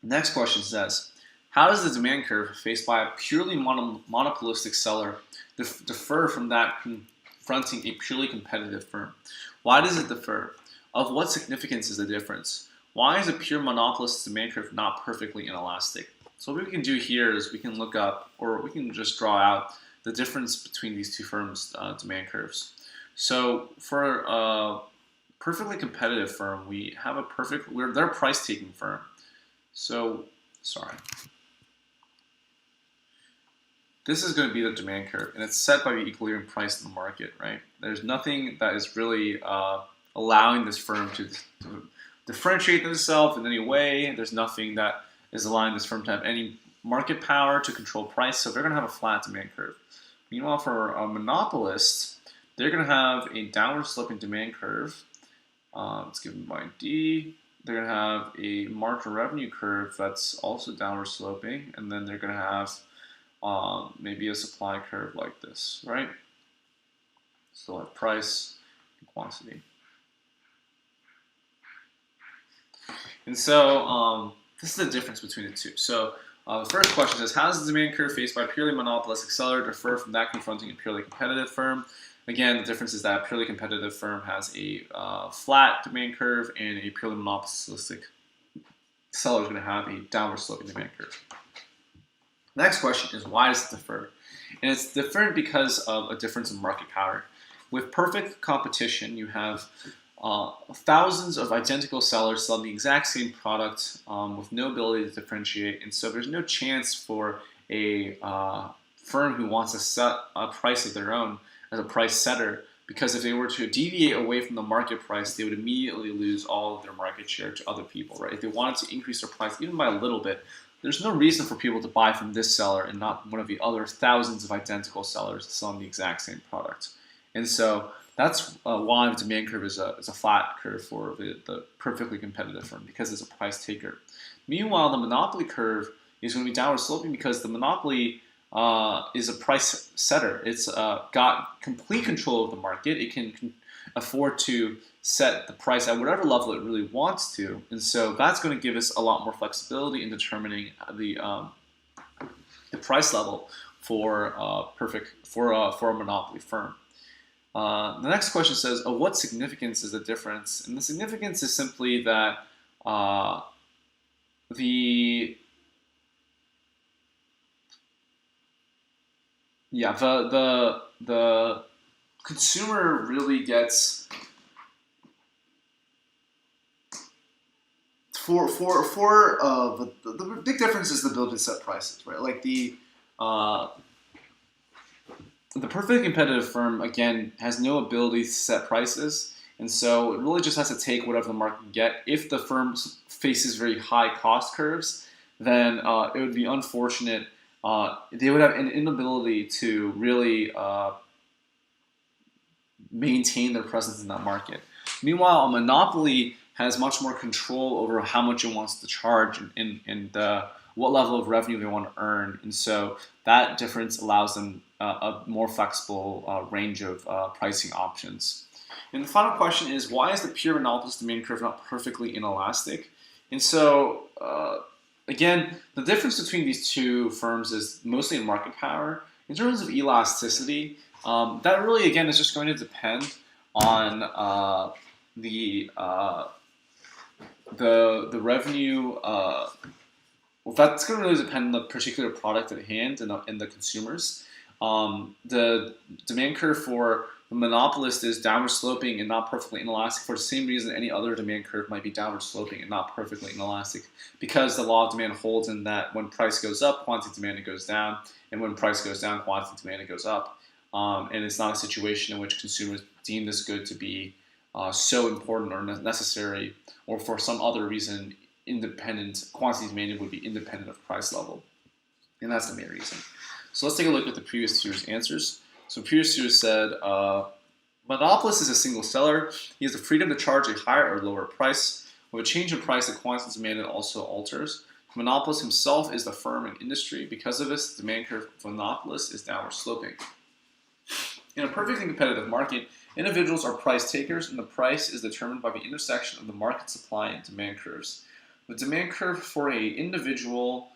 The next question says, how does the demand curve faced by a purely monopolistic seller differ from that confronting a purely competitive firm? Why does it differ? Of what significance is the difference? Why is a pure monopolist demand curve not perfectly inelastic? So what we can do here is we can look up, or we can just draw out the difference between these two firms' demand curves. So for a perfectly competitive firm, they're a price-taking firm. So, sorry. This is going to be the demand curve, and it's set by the equilibrium price in the market, right? There's nothing that is really allowing this firm to differentiate themselves in any way. There's nothing that is allowing this firm to have any market power to control price, so they're going to have a flat demand curve. Meanwhile, for a monopolist, they're going to have a downward sloping demand curve. It's given by D. They're going to have a marginal revenue curve that's also downward sloping, and then they're going to have maybe a supply curve like this, right? So like price and quantity. And so this is the difference between the two. So the first question says, how does the demand curve faced by a purely monopolistic seller differ from that confronting a purely competitive firm? Again, the difference is that a purely competitive firm has a flat demand curve, and a purely monopolistic seller is going to have a downward sloping demand curve. The next question is, why does it differ? And it's different because of a difference in market power. With perfect competition, you have thousands of identical sellers selling the exact same product with no ability to differentiate, and so there's no chance for a firm who wants to set a price of their own as a price setter, because if they were to deviate away from the market price, they would immediately lose all of their market share to other people, right? If they wanted to increase their price even by a little bit, there's no reason for people to buy from this seller and not one of the other thousands of identical sellers selling the exact same product. And so that's why the demand curve is a flat curve for the perfectly competitive firm, because it's a price taker. Meanwhile, the monopoly curve is going to be downward sloping because the monopoly is a price setter. It's got complete control of the market. It can afford to set the price at whatever level it really wants to, and so that's going to give us a lot more flexibility in determining the price level for a monopoly firm. The next question says, of what significance is the difference? And the significance is simply that the consumer really gets the big difference is the ability to set prices, right? Like the perfectly competitive firm, again, has no ability to set prices, and so it really just has to take whatever the market can get. If the firm faces very high cost curves, then it would be unfortunate. They would have an inability to really maintain their presence in that market. Meanwhile, a monopoly has much more control over how much it wants to charge and what level of revenue they want to earn. And so that difference allows them a more flexible range of pricing options. And the final question is, why is the pure monopolist demand curve not perfectly inelastic? And so, again, the difference between these two firms is mostly in market power. In terms of elasticity, that really, again, is just going to depend on the revenue. Well, that's going to really depend on the particular product at hand and the consumers. The demand curve for the monopolist is downward sloping and not perfectly inelastic for the same reason any other demand curve might be downward sloping and not perfectly inelastic, because the law of demand holds in that when price goes up, quantity demanded goes down, and when price goes down, quantity demanded goes up. And it's not a situation in which consumers deem this good to be so important or necessary, or for some other reason independent, quantity demanded would be independent of price level. And that's the main reason. So let's take a look at the previous two's answers. So previous two said, monopolist is a single seller. He has the freedom to charge a higher or lower price. With a change in price, the quantity demanded also alters. The monopolist himself is the firm and industry. Because of this, the demand curve of monopolist is downward sloping. In a perfectly competitive market, individuals are price takers, and the price is determined by the intersection of the market supply and demand curves. The demand curve for a individual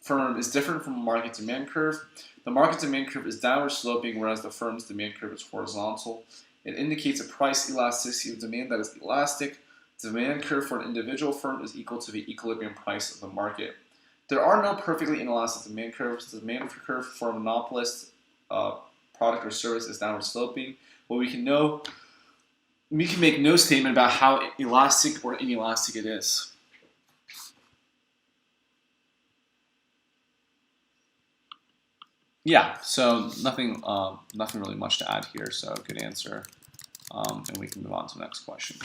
firm is different from a market demand curve. The market demand curve is downward sloping, whereas the firm's demand curve is horizontal. It indicates a price elasticity of demand that is elastic. The demand curve for an individual firm is equal to the equilibrium price of the market. There are no perfectly inelastic demand curves. The demand curve for a monopolist product or service is downward sloping. What we can know, we can make no statement about how elastic or inelastic it is. Yeah, so nothing really much to add here, so good answer. And we can move on to the next question.